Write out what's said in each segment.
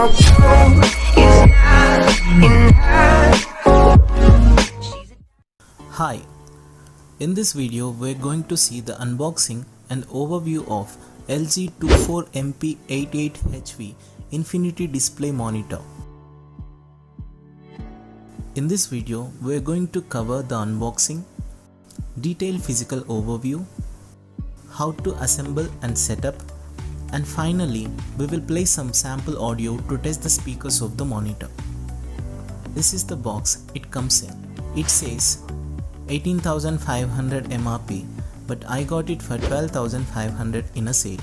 how cold is not enough. Hi, in this video we're going to see the unboxing and overview of LG 24MP88HV Infinity Display Monitor. In this video we're going to cover the unboxing, detailed physical overview, how to assemble and set up, and finally we will play some sample audio to test the speakers of the monitor. This is the box it comes in. It says 18,500 MRP, but I got it for 12,500 in a sale.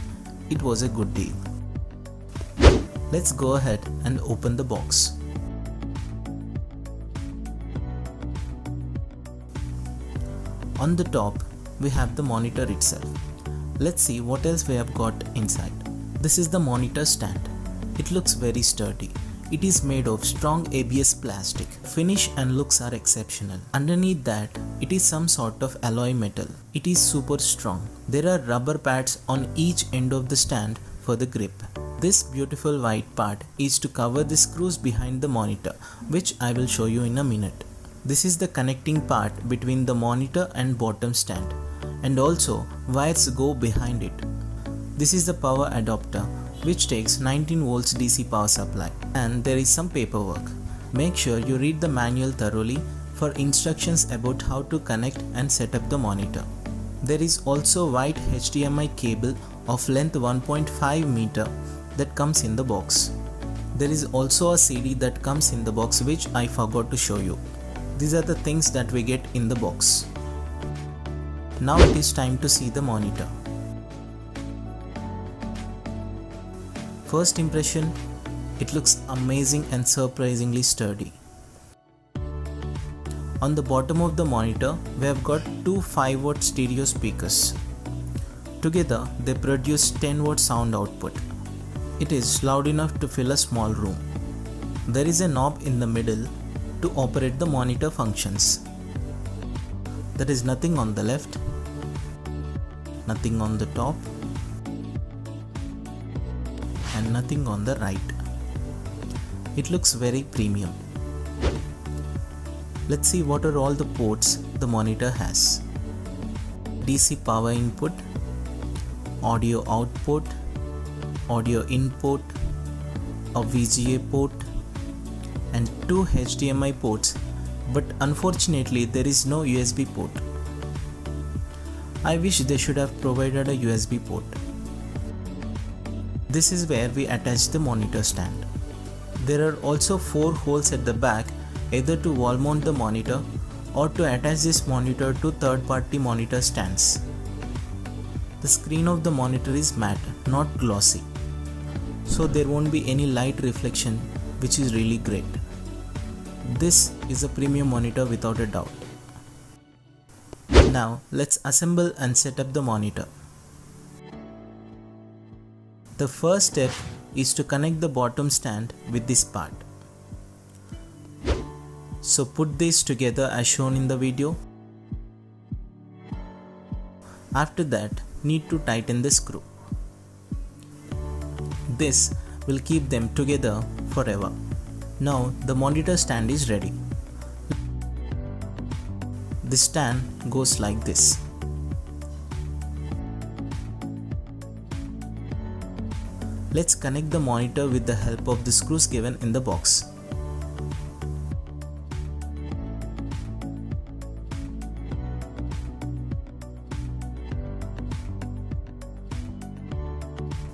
It was a good deal. Let's go ahead and open the box. On the top we have the monitor itself. Let's see what else we have got inside. This is the monitor stand. It looks very sturdy. It is made of strong ABS plastic. Finish and looks are exceptional. Underneath that, it is some sort of alloy metal. It is super strong. There are rubber pads on each end of the stand for the grip. This beautiful white part is to cover the screws behind the monitor, which I will show you in a minute. This is the connecting part between the monitor and bottom stand, and also wires go behind it. This is the power adapter, which takes 19 volts DC power supply, and there is some paperwork. Make sure you read the manual thoroughly for instructions about how to connect and set up the monitor. There is also white HDMI cable of length 1.5 meter that comes in the box. There is also a CD that comes in the box, which I forgot to show you. These are the things that we get in the box. Now it is time to see the monitor. First impression, it looks amazing and surprisingly sturdy. On the bottom of the monitor, we have got two 5-watt stereo speakers. Together, they produce 10-watt sound output. It is loud enough to fill a small room. There is a knob in the middle to operate the monitor functions. There is nothing on the left, nothing on the top, and nothing on the right. It looks very premium. Let's see what are all the ports the monitor has. DC power input, audio output, audio input, a VGA port, and two HDMI ports, but unfortunately there is no USB port. I wish they should have provided a USB port. This is where we attach the monitor stand. There are also 4 holes at the back, either to wall mount the monitor or to attach this monitor to third-party monitor stands. The screen of the monitor is matte, not glossy, so there won't be any light reflection, which is really great. This is a premium monitor without a doubt. Now let's assemble and set up the monitor. The first step is to connect the bottom stand with this part. So put this together as shown in the video. After that, need to tighten the screw. This will keep them together forever. Now the monitor stand is ready. The stand goes like this. Let's connect the monitor with the help of the screws given in the box.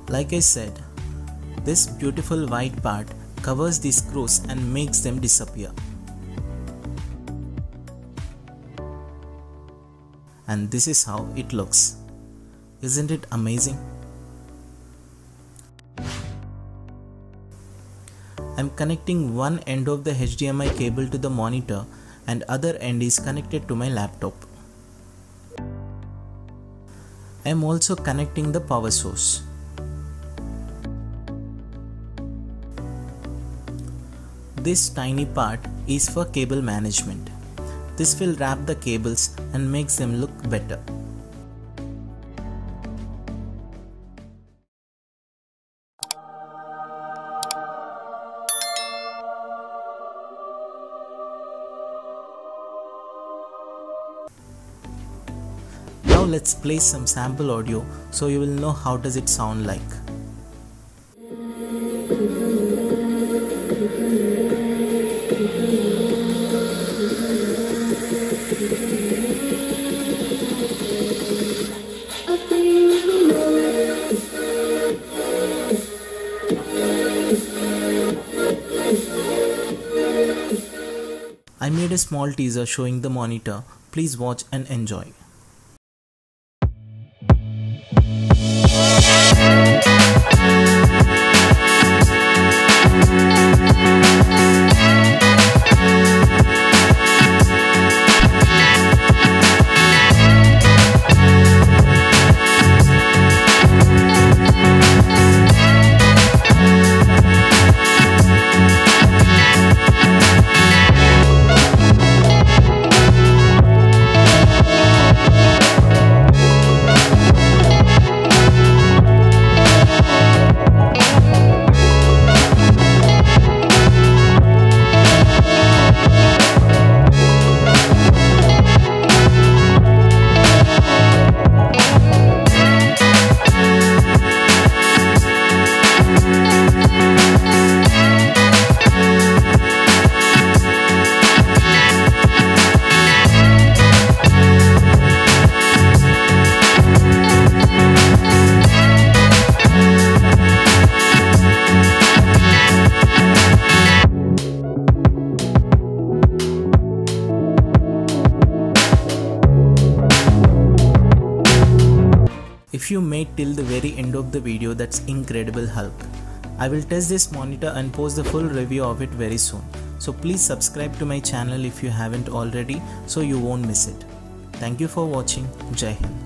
Like I said, this beautiful white part covers the screws and makes them disappear. And this is how it looks. Isn't it amazing? I'm connecting one end of the HDMI cable to the monitor and other end is connected to my laptop. I'm also connecting the power source. This tiny part is for cable management. This will wrap the cables and makes them look better. Now let's play some sample audio so you will know how does it sound like. I made a small teaser showing the monitor. Please watch and enjoy. If you made till the very end of the video, that's incredible Hulk. I will test this monitor and post the full review of it very soon. So please subscribe to my channel if you haven't already so you won't miss it. Thank you for watching. Jai Hind.